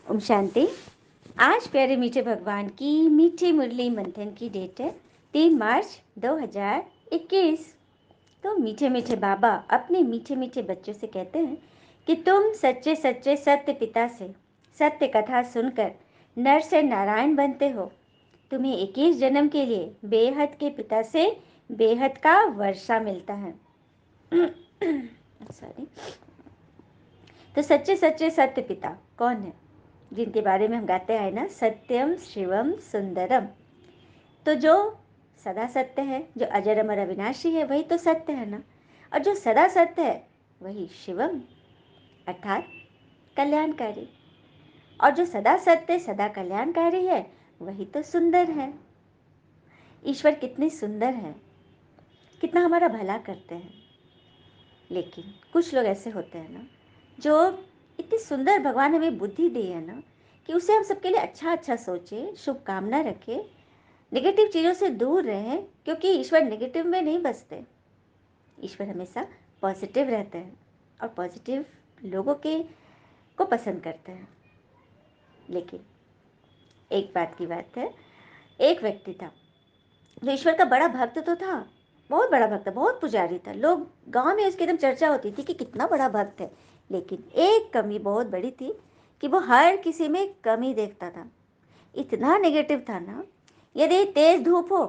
ओम शांति। आज प्यारे मीठे भगवान की मीठी मुरली मंथन की डेट है 3 मार्च 2021। तो मीठे मीठे बाबा अपने मीठे मीठे बच्चों से कहते हैं कि तुम सच्चे सच्चे सत्य पिता से सत्य कथा सुनकर नर से नारायण बनते हो। तुम्हें 21 जन्म के लिए बेहद के पिता से बेहद का वर्षा मिलता है। सॉरी। तो सच्चे सच्चे सत्य पिता कौन है, जिनके बारे में हम गाते हैं ना, सत्यम शिवम सुंदरम। तो जो सदा सत्य है, जो अजर अमर अविनाशी है, वही तो सत्य है ना। और जो सदा सत्य है वही शिवम अर्थात कल्याणकारी। और जो सदा सत्य सदा कल्याणकारी है वही तो सुंदर है। ईश्वर कितने सुंदर है, कितना हमारा भला करते हैं। लेकिन कुछ लोग ऐसे होते हैं ना, जो इतनी सुंदर भगवान हमें बुद्धि दी है ना, कि उसे हम सबके लिए अच्छा अच्छा सोचे, शुभकामना रखें, नेगेटिव चीज़ों से दूर रहें। क्योंकि ईश्वर नेगेटिव में नहीं बसते, ईश्वर हमेशा पॉजिटिव रहते हैं और पॉजिटिव लोगों के को पसंद करते हैं। लेकिन एक बात की बात है, एक व्यक्ति था जो ईश्वर का बड़ा भक्त तो था, बहुत बड़ा भक्त था, बहुत पुजारी था। लोग गांव में उसकी एकदम चर्चा होती थी कि कितना बड़ा भक्त है। लेकिन एक कमी बहुत बड़ी थी कि वो हर किसी में कमी देखता था। इतना नेगेटिव था ना, यदि तेज धूप हो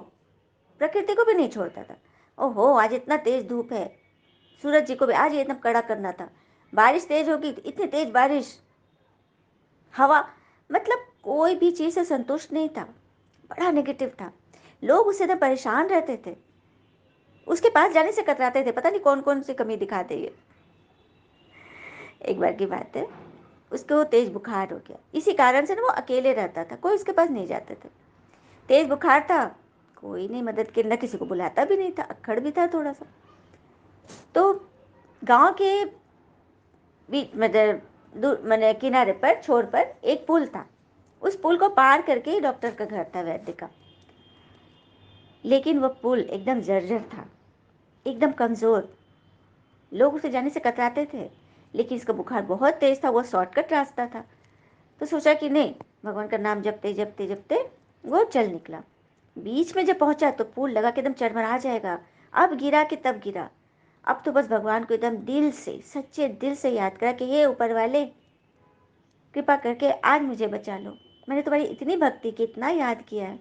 प्रकृति को भी नहीं छोड़ता था। ओहो, आज इतना तेज धूप है, सूरज जी को भी आज ये इतना कड़ा करना था। बारिश तेज होगी, इतनी तेज बारिश, हवा, मतलब कोई भी चीज़ से संतुष्ट नहीं था, बड़ा नेगेटिव था। लोग उससे तो परेशान रहते थे, उसके पास जाने से कतराते थे, पता नहीं कौन कौन सी कमी दिखा दे ये। एक बार की बात है, उसको तेज बुखार हो गया। इसी कारण से ना वो अकेले रहता था, कोई उसके पास नहीं जाते थे। तेज बुखार था, कोई नहीं मदद के, न किसी को बुलाता भी नहीं था, अक्खड़ भी था थोड़ा सा। तो गांव के बीच मैंने किनारे पर, छोर पर एक पुल था। उस पुल को पार करके डॉक्टर का घर था, वैद्य का। लेकिन वह पुल एकदम जर्जर था, एकदम कमज़ोर, लोग उसे जाने से कतराते थे। लेकिन इसका बुखार बहुत तेज था, वो शॉर्टकट रास्ता था। तो सोचा कि नहीं, भगवान का नाम जपते जपते जपते वो चल निकला। बीच में जब पहुंचा तो पुल लगा कि एकदम चरमरा जाएगा। अब गिरा कि तब गिरा। अब तो बस भगवान को एकदम दिल से, सच्चे दिल से याद करा कि हे ऊपर वाले, कृपा करके आज मुझे बचा लो। मैंने तुम्हारी इतनी भक्ति की, इतना याद किया है,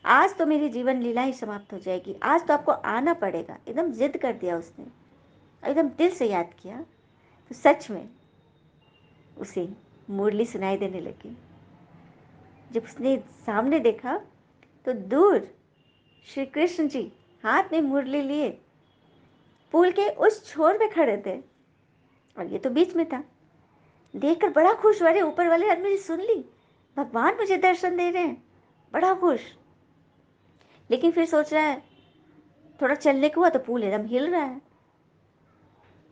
आज तो मेरी जीवन लीला ही समाप्त हो जाएगी, आज तो आपको आना पड़ेगा। एकदम जिद कर दिया उसने, एकदम दिल से याद किया। तो सच में उसे मुरली सुनाई देने लगी। जब उसने सामने देखा तो दूर श्री कृष्ण जी हाथ में मुरली लिए पुल के उस छोर पे खड़े थे, और ये तो बीच में था। देखकर बड़ा खुश हुआ, अरे ऊपर वाले आदमी ने सुन ली, भगवान मुझे दर्शन दे रहे हैं, बड़ा खुश। लेकिन फिर सोच रहा है, थोड़ा चलने को हुआ तो पुल एकदम हिल रहा है।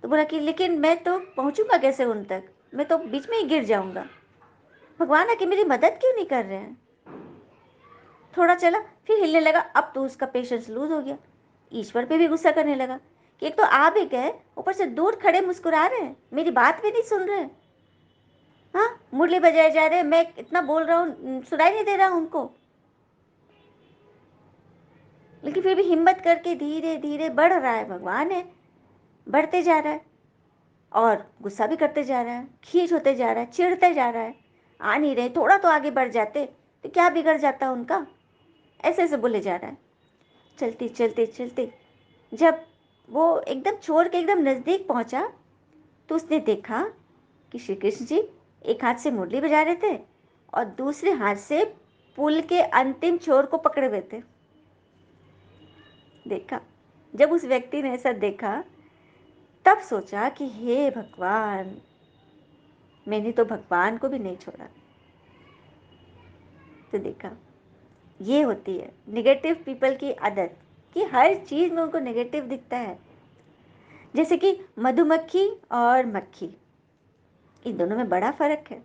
तो बोला कि लेकिन मैं तो पहुंचूंगा कैसे उन तक, मैं तो बीच में ही गिर जाऊंगा, भगवान आके मेरी मदद क्यों नहीं कर रहे हैं। थोड़ा चला, फिर हिलने लगा। अब तो उसका पेशेंस लूज हो गया, ईश्वर पे भी गुस्सा करने लगा कि एक तो आ भी गए, ऊपर से दूर खड़े मुस्कुरा रहे हैं, मेरी बात भी नहीं सुन रहे। हाँ, मुरली बजाए जा रहे हैं, मैं इतना बोल रहा हूँ, सुनाई नहीं दे रहा उनको। लेकिन फिर भी हिम्मत करके धीरे धीरे बढ़ रहा है, भगवान है, बढ़ते जा रहा है। और गुस्सा भी करते जा रहा है, खींच होते जा रहा है, चिढ़ते जा रहा है। आ नहीं रहे, थोड़ा तो आगे बढ़ जाते तो क्या बिगड़ जाता उनका। ऐसे ऐसे बोले जा रहा है। चलते चलते चलते जब वो एकदम छोड़ के एकदम नज़दीक पहुंचा तो उसने देखा कि श्री कृष्ण जी एक हाथ से मुरली बजा रहे थे और दूसरे हाथ से पुल के अंतिम छोर को पकड़े हुए थे। देखा, जब उस व्यक्ति ने ऐसा देखा तब सोचा कि हे भगवान, मैंने तो भगवान को भी नहीं छोड़ा। तो देखा, ये होती है नेगेटिव पीपल की आदत कि हर चीज़ में उनको नेगेटिव दिखता है। जैसे कि मधुमक्खी और मक्खी, इन दोनों में बड़ा फर्क है।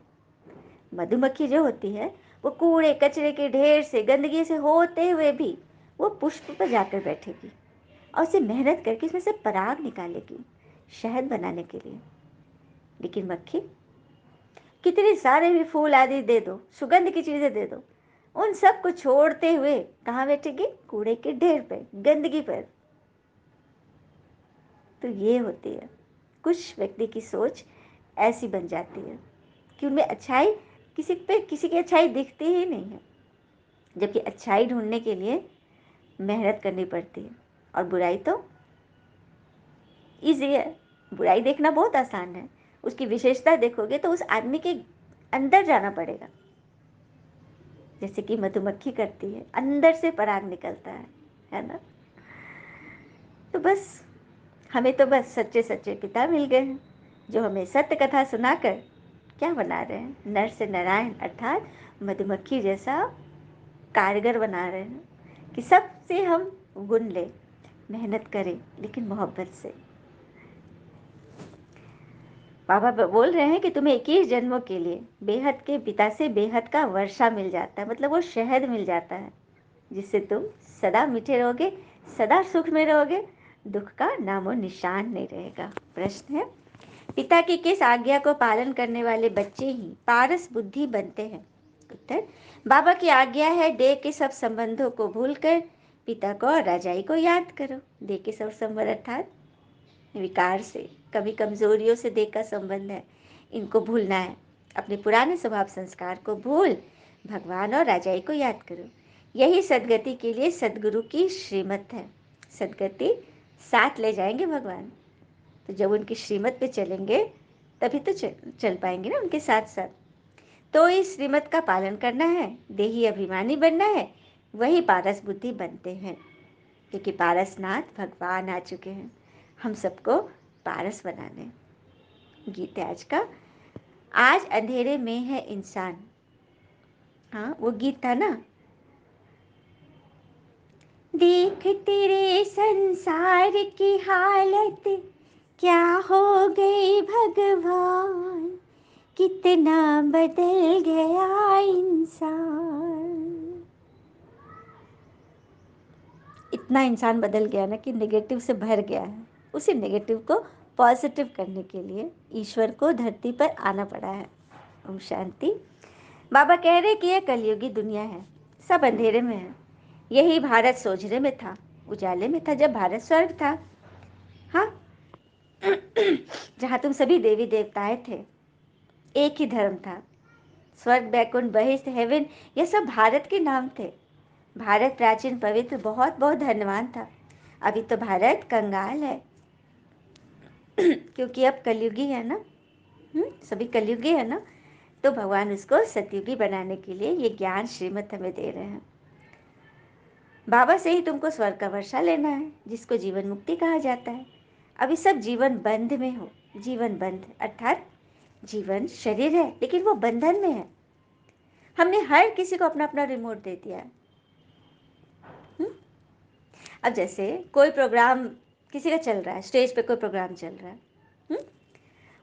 मधुमक्खी जो होती है वो कूड़े कचरे के ढेर से, गंदगी से होते हुए भी वो पुष्प पर जाकर बैठेगी और उसे मेहनत करके उसमें से पराग निकालेगी शहद बनाने के लिए। लेकिन मक्खी कितने सारे भी फूल आदि दे दो, सुगंध की चीजें दे दो, उन सब को छोड़ते हुए कहाँ बैठेगी? कूड़े के ढेर पे, गंदगी पर। तो ये होती है, कुछ व्यक्ति की सोच ऐसी बन जाती है कि उनमें अच्छाई, किसी पे किसी की अच्छाई दिखती ही नहीं है, जबकि अच्छाई ढूंढने के लिए मेहनत करनी पड़ती है। और बुराई तो ईजी है, बुराई देखना बहुत आसान है। उसकी विशेषता देखोगे तो उस आदमी के अंदर जाना पड़ेगा, जैसे कि मधुमक्खी करती है, अंदर से पराग निकलता है ना। तो बस हमें तो बस सच्चे सच्चे पिता मिल गए हैं, जो हमें सत्य कथा सुनाकर क्या बना रहे हैं? नर से नारायण अर्थात मधुमक्खी जैसा कारगर बना रहे हैं कि सबसे हम गुण ले, मेहनत करें लेकिन मोहब्बत से। बाबा बोल रहे हैं कि तुम्हें 21 जन्मों के लिए बेहद के पिता से बेहद का वर्षा मिल जाता है, मतलब वो शहद मिल जाता है, जिससे तुम सदा मीठे रहोगे, सदा सुख में रहोगे, दुख का नामो निशान नहीं रहेगा। प्रश्न है, पिता की किस आज्ञा को पालन करने वाले बच्चे ही पारस बुद्धि बनते हैं? उत्तर, बाबा की आज्ञा है देह के सब संबंधों को भूलकर पिता को और राजाई को याद करो। देह के सब संबंध अर्थात विकार से, कभी कमजोरियों से देह का संबंध है, इनको भूलना है। अपने पुराने स्वभाव संस्कार को भूल भगवान और राजाई को याद करो। यही सदगति के लिए सदगुरु की श्रीमत है। सदगति साथ ले जाएंगे भगवान, तो जब उनकी श्रीमत पे चलेंगे तभी तो चल पाएंगे ना उनके साथ साथ। तो इस श्रीमत का पालन करना है, देही अभिमानी बनना है, वही पारस बुद्धि बनते हैं, क्योंकि पारसनाथ भगवान आ चुके हैं हम सबको पारस बनाने। गीत है आज का, आज अंधेरे में है इंसान। हाँ वो गीत था ना, देख तेरे संसार की हालत क्या हो गई भगवान, कितना बदल गया इंसान। इतना इंसान बदल गया ना कि नेगेटिव से भर गया है। उसी नेगेटिव को पॉजिटिव करने के लिए ईश्वर को धरती पर आना पड़ा है। ओम शांति। बाबा कह रहे कि यह कलयुगी दुनिया है, सब अंधेरे में है। यही भारत सोझरे में था, उजाले में था जब भारत स्वर्ग था। हाँ जहाँ तुम सभी देवी देवताएं थे, एक ही धर्म था। स्वर्ग, बैकुंठ, बहिष्ठ, हेवन, ये सब भारत के नाम थे। भारत प्राचीन, पवित्र, बहुत बहुत धन्यवान था। अभी तो भारत कंगाल है क्योंकि अब कलयुगी है ना। सभी कलयुगी है ना, तो भगवान उसको सतयुगी बनाने के लिए ये ज्ञान श्रीमत हमें दे रहे हैं। बाबा से ही तुमको स्वर्ग का वर्षा लेना है, जिसको जीवन मुक्ति कहा जाता है। अभी सब जीवन बंध में हो। जीवन बंध अर्थात जीवन शरीर है लेकिन वो बंधन में है। हमने हर किसी को अपना अपना रिमोट दे दिया है। अब जैसे कोई प्रोग्राम किसी का चल रहा है, स्टेज पे कोई प्रोग्राम चल रहा है,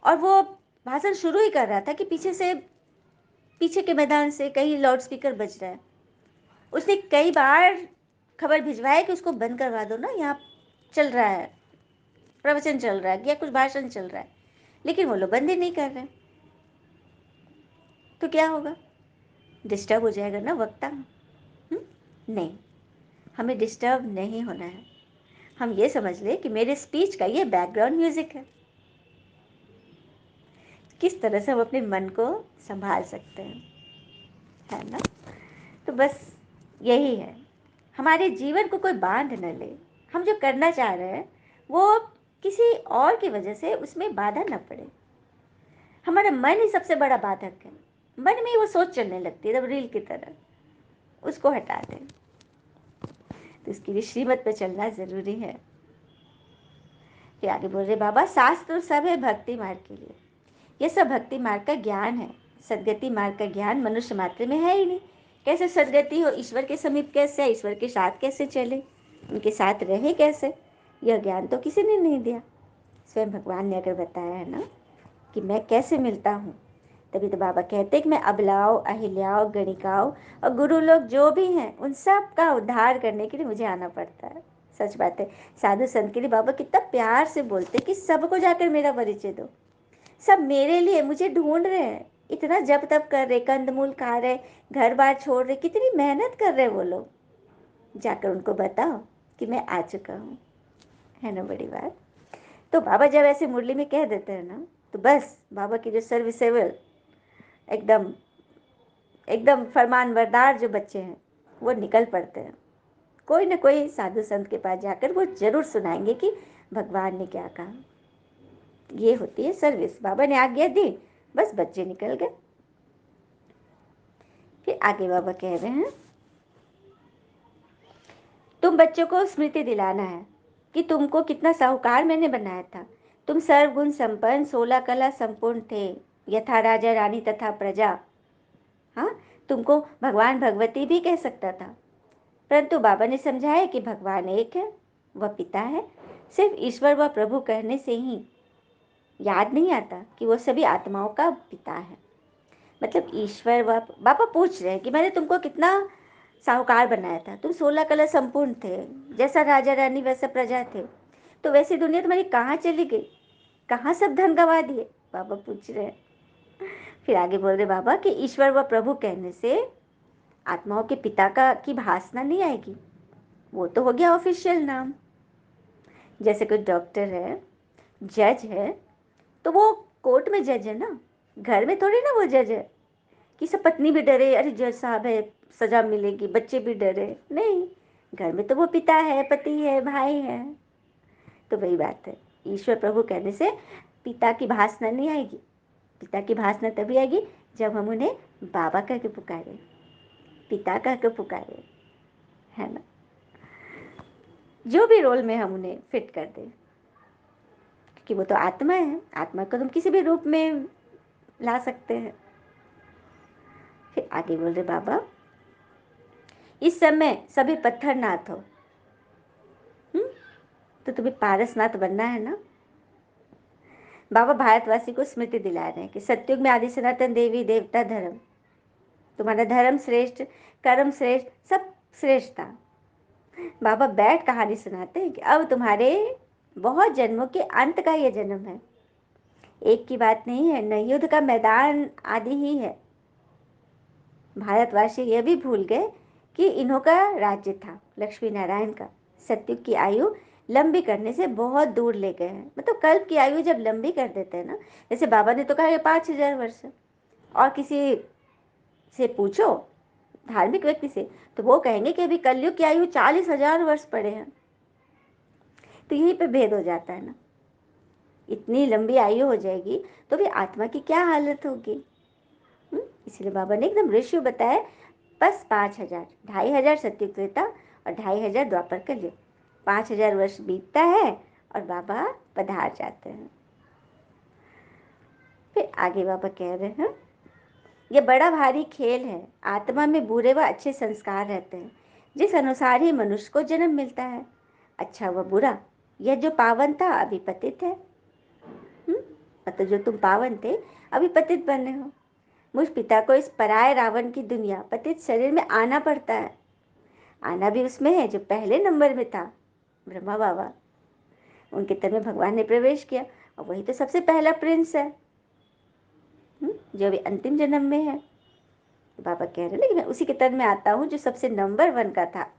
और वो भाषण शुरू ही कर रहा था कि पीछे के मैदान से कहीं लाउड स्पीकर बज रहा है। उसने कई बार खबर भिजवाया कि उसको बंद करवा दो ना, यहाँ चल रहा है, प्रवचन चल रहा है या कुछ भाषण चल रहा है, लेकिन वो लोग बंद ही नहीं कर रहे। तो क्या होगा? डिस्टर्ब हो जाएगा ना वक्ता। नहीं, हमें डिस्टर्ब नहीं होना है। हम ये समझ ले कि मेरे स्पीच का ये बैकग्राउंड म्यूजिक है। किस तरह से हम अपने मन को संभाल सकते हैं, है ना। तो बस यही है, हमारे जीवन को कोई बांध न ले। हम जो करना चाह रहे हैं वो किसी और की वजह से उसमें बाधा न पड़े। हमारा मन ही सबसे बड़ा बाधक है। मन में ही वो सोच चलने लगती है, जब रील की तरह। उसको हटा दें, तो इसके लिए श्रीमत पे चलना जरूरी है। फिर आगे बोल रहे बाबा, शास्त्र सब है भक्ति मार्ग के लिए। यह सब भक्ति मार्ग का ज्ञान है। सदगति मार्ग का ज्ञान मनुष्य मात्र में है ही नहीं। कैसे सदगति हो? ईश्वर के समीप कैसे, ईश्वर के साथ कैसे चले, उनके साथ रहे कैसे, यह ज्ञान तो किसी ने नहीं दिया। स्वयं भगवान ने अगर बताया है ना कि मैं कैसे मिलता हूँ, तभी तो बाबा कहते हैं कि मैं अबलाओं, अहिल्याओं, गणिकाओं और गुरु लोग जो भी हैं उन सब का उद्धार करने के लिए मुझे आना पड़ता है। सच बात है। साधु संत के लिए बाबा कितना प्यार से बोलते कि सबको जाकर मेरा परिचय दो। सब मेरे लिए मुझे ढूंढ रहे हैं, इतना जप तप कर रहे, कंदमूल खा रहे, घर बार छोड़ रहे, कितनी मेहनत कर रहे वो लोग। जाकर उनको बताओ कि मैं आ चुका हूँ, है ना बड़ी बात। तो बाबा जब ऐसे मुरली में कह देते हैं ना, तो बस बाबा की जो सर्विसेबल एकदम एकदम फरमानबरदार जो बच्चे हैं वो निकल पड़ते हैं। कोई ना कोई साधु संत के पास जाकर वो जरूर सुनाएंगे कि भगवान ने क्या कहा। ये होती है सर्विस। बाबा ने आज्ञा दी, बस बच्चे निकल गए। फिर आगे बाबा कह रहे हैं, तुम बच्चों को स्मृति दिलाना है कि तुमको कितना साहूकार मैंने बनाया था। तुम सर्वगुण संपन्न 16 कला संपूर्ण थे, यथा राजा रानी तथा प्रजा। हाँ, तुमको भगवान भगवती भी कह सकता था, परंतु बाबा ने समझाया कि भगवान एक है, वह पिता है। सिर्फ ईश्वर व प्रभु कहने से ही याद नहीं आता कि वो सभी आत्माओं का पिता है। मतलब ईश्वर व बाबा पूछ रहे हैं कि मैंने तुमको कितना साहूकार बनाया था, तुम 16 कला संपूर्ण थे, जैसा राजा रानी वैसा प्रजा थे, तो वैसी दुनिया तुम्हारी कहाँ चली गई, कहाँ सब धन गंवा दिए, बाबा पूछ रहे हैं। फिर आगे बोल रहे बाबा कि ईश्वर व प्रभु कहने से आत्माओं के पिता का की भासना नहीं आएगी, वो तो हो गया ऑफिशियल नाम। जैसे कोई डॉक्टर है, जज है, तो वो कोर्ट में जज है ना, घर में थोड़ी ना वो जज है कि सब पत्नी भी डरे, अरे जज साहब है सजा मिलेगी, बच्चे भी डरे, नहीं, घर में तो वो पिता है, पति है, भाई है। तो वही बात है, ईश्वर प्रभु कहने से पिता की भासना नहीं आएगी। पिता की भासना तभी आएगी जब हम उन्हें बाबा कह के पुकारे, पिता कह के पुकारे, है ना। जो भी रोल में हम उन्हें फिट कर दें, क्योंकि वो तो आत्मा है, आत्मा को तुम किसी भी रूप में ला सकते हैं। फिर आगे बोल रहे बाबा, इस समय सभी पत्थरनाथ हो, तो तुम्हें पारसनाथ बनना है ना। बाबा भारतवासी को स्मृति दिला रहे हैं कि सतयुग में आदि सनातन देवी देवता धर्म, तुम्हारा धर्म श्रेष्ठ, कर्म श्रेष्ठ, सब श्रेष्ठ था। बाबा बैठ कहानी सुनाते हैं कि अब तुम्हारे बहुत जन्मों के अंत का ये जन्म है, एक की बात नहीं है, न युद्ध का मैदान आदि ही है। भारतवासी यह भी भूल गए कि इन्हों का राज्य था लक्ष्मी नारायण का, सतयुग की आयु लंबी करने से बहुत दूर ले गए हैं। मतलब कल्प की आयु जब लंबी कर देते हैं ना, जैसे बाबा ने तो कहा 5,000 वर्ष, और किसी से पूछो धार्मिक व्यक्ति से, तो वो कहेंगे कि अभी कलयुग की आयु 40,000 वर्ष पड़े हैं। तो यहीं पे भेद हो जाता है ना, इतनी लंबी आयु हो जाएगी तो भी आत्मा की क्या हालत होगी। इसलिए बाबा ने एकदम रेशियो बताया, बस 5,000, 2,500 सतयुग त्रेता और 2,500 द्वापर कलयुग, 5,000 वर्ष बीतता है और बाबा पधार जाते हैं। फिर आगे बाबा कह रहे हैं, यह बड़ा भारी खेल है, आत्मा में बुरे व अच्छे संस्कार रहते हैं, जिस अनुसार ही मनुष्य को जन्म मिलता है, अच्छा व बुरा। यह जो पावन था अभी पतित है, मतलब जो तुम पावन थे अभी पतित बने हो। मुझ पिता को इस पराये रावण की दुनिया पतित शरीर में आना पड़ता है, आना भी उसमें है जो पहले नंबर में था, ब्रह्मा बाबा। उनके तन में भगवान ने प्रवेश किया और वही तो सबसे पहला प्रिंस है, जो अभी अंतिम जन्म में है। तो बाबा कह रहे लेकिन मैं उसी के तन में आता हूँ जो सबसे नंबर 1 का था।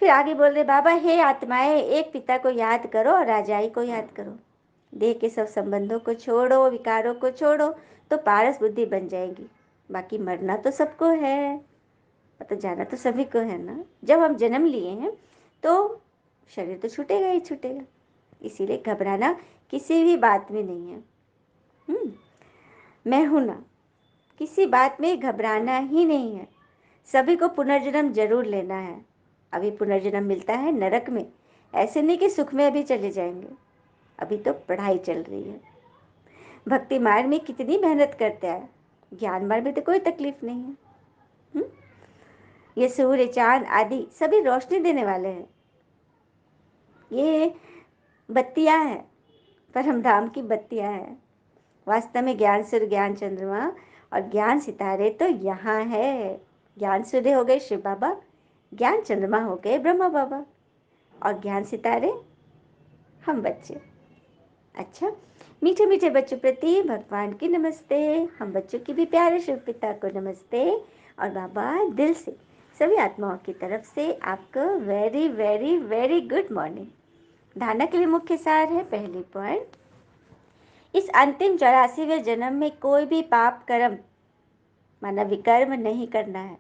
फिर आगे बोल रहे बाबा, हे आत्माएं, एक पिता को याद करो और राजाई को याद करो, देह के सब संबंधों को छोड़ो, विकारों को छोड़ो, तो पारस बुद्धि बन जाएगी। बाकी मरना तो सबको है, मतलब जाना तो सभी को है ना। जब हम जन्म लिए हैं तो शरीर तो छूटेगा ही छूटेगा, इसीलिए घबराना किसी भी बात में नहीं है। मैं हूं ना, किसी बात में घबराना ही नहीं है। सभी को पुनर्जन्म जरूर लेना है। अभी पुनर्जन्म मिलता है नरक में, ऐसे नहीं कि सुख में अभी चले जाएंगे, अभी तो पढ़ाई चल रही है। भक्ति मार्ग में कितनी मेहनत करते हैं, ज्ञान मार्ग में तो कोई तकलीफ नहीं है। ये सूर्य चांद आदि सभी रोशनी देने वाले हैं, ये बत्तियां हैं, परम धाम की बत्तियां हैं। वास्तव में ज्ञान सूर्य, ज्ञान चंद्रमा और ज्ञान सितारे तो यहाँ है। ज्ञान सूर्य हो गए शिव बाबा, ज्ञान चंद्रमा हो गए ब्रह्मा बाबा, और ज्ञान सितारे हम बच्चे। अच्छा, मीठे मीठे बच्चों प्रति भगवान की नमस्ते। हम बच्चों की भी प्यारे शिव पिता को नमस्ते। और बाबा दिल से सभी आत्माओं की तरफ से आपको very very very good morning. धारणा के लिए मुख्य सार है, पहली पॉइंट, इस अंतिम 84वें जन्म में कोई भी पाप कर्म माना विकर्म नहीं करना है।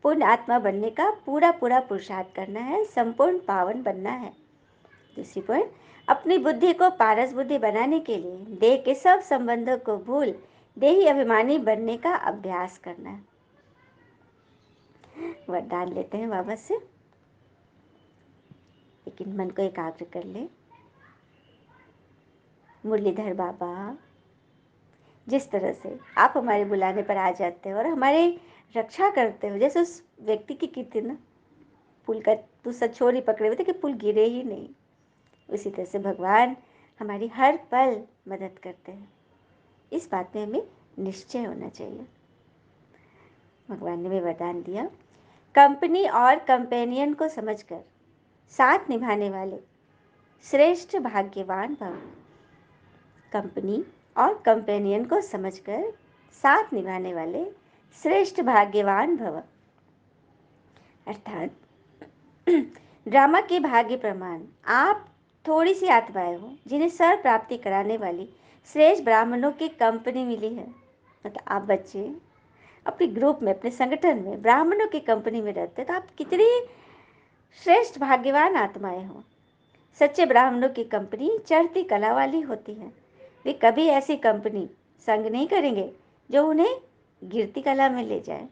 पूर्ण आत्मा बनने का पूरा पूरा पुरुषार्थ करना है, संपूर्ण पावन बनना है। दूसरी पॉइंट, अपनी बुद्धि को पारस बुद्धि बनाने के लिए देह के सब संबंधों को भूल देही अभिमानी बनने का अभ्यास करना है। वरदान लेते हैं बाबा से, लेकिन मन को एकाग्र कर ले। मुरलीधर बाबा, जिस तरह से आप हमारे बुलाने पर आ जाते हो और हमारे रक्षा करते हो, जैसे उस व्यक्ति की कीर्ति ना, पुल का तू सछोरी पकड़े हुए थे कि पुल गिरे ही नहीं, उसी तरह से भगवान हमारी हर पल मदद करते हैं। इस बात में हमें निश्चय होना चाहिए। भगवान ने भी वरदान दिया, कंपनी और कंपेनियन को समझकर साथ निभाने वाले श्रेष्ठ भाग्यवान भव। कंपनी और कंपेनियन को समझकर साथ निभाने वाले श्रेष्ठ भाग्यवान भव। अर्थात ड्रामा के भाग्य प्रमाण आप थोड़ी सी आत्माएं हो जिन्हें सर प्राप्ति कराने वाली श्रेष्ठ ब्राह्मणों की कंपनी मिली है। मतलब आप बच्चे अपने ग्रुप में, अपने संगठन में ब्राह्मणों की कंपनी में रहते हैं, तो आप कितनी श्रेष्ठ भाग्यवान आत्माएं हो। सच्चे ब्राह्मणों की कंपनी चढ़ती कला वाली होती है। वे कभी ऐसी कंपनी संग नहीं करेंगे जो उन्हें गिरती कला में ले जाए।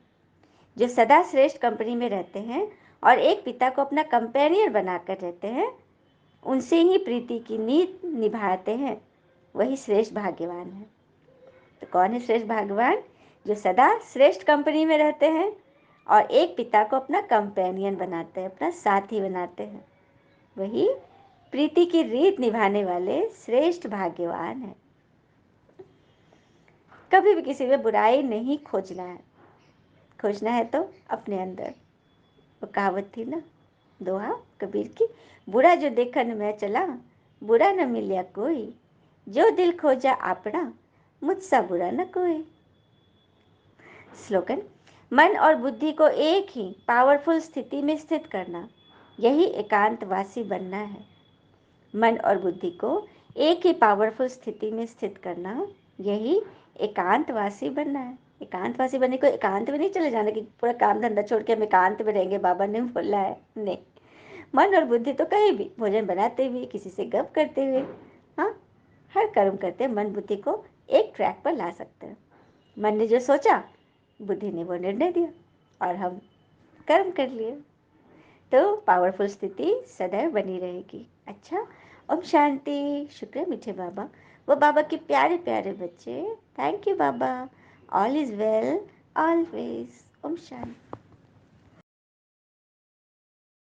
जो सदा श्रेष्ठ कंपनी में रहते हैं और एक पिता को अपना कंपेनियन बनाकर रहते हैं, उनसे ही प्रीति की नींव निभाते हैं, वही श्रेष्ठ भाग्यवान है। तो कौन है श्रेष्ठ भाग्यवान? जो सदा श्रेष्ठ कंपनी में रहते हैं और एक पिता को अपना कंपेनियन बनाते हैं, अपना साथी बनाते हैं, वही प्रीति की रीत निभाने वाले श्रेष्ठ भाग्यवान है। कभी भी किसी में बुराई नहीं खोजना है। खोजना है तो अपने अंदर। वो कहावत थी ना, दोहा कबीर की, बुरा जो देखन मैं चला, बुरा न मिलिया कोई, जो दिल खोजा आपना, मुझसा बुरा न कोई। स्लोगन, मन और बुद्धि को एक ही पावरफुल स्थिति में स्थित करना, यही एकांतवासी बनना है। मन और बुद्धि को एक ही पावरफुल स्थिति में स्थित करना, यही एकांतवासी बनना है। एकांतवासी बनने को एकांत में नहीं चले जाना कि पूरा काम धंधा छोड़ के हम एकांत में रहेंगे, बाबा ने बोला है, नहीं। मन और बुद्धि तो कहीं भी भोजन बनाते हुए, किसी से गप करते हुए, हाँ, हर कर्म करते मन बुद्धि को एक ट्रैक पर ला सकते हैं। मन ने जो सोचा, बुद्धि ने वो निर्णय दिया और हम कर्म कर लिए, तो पावरफुल स्थिति सदैव बनी रहेगी। अच्छा, ओम शांति। शुक्र है मीठे बाबा, वो बाबा के प्यारे प्यारे बच्चे। थैंक यू बाबा। All is well always. ओम शांति।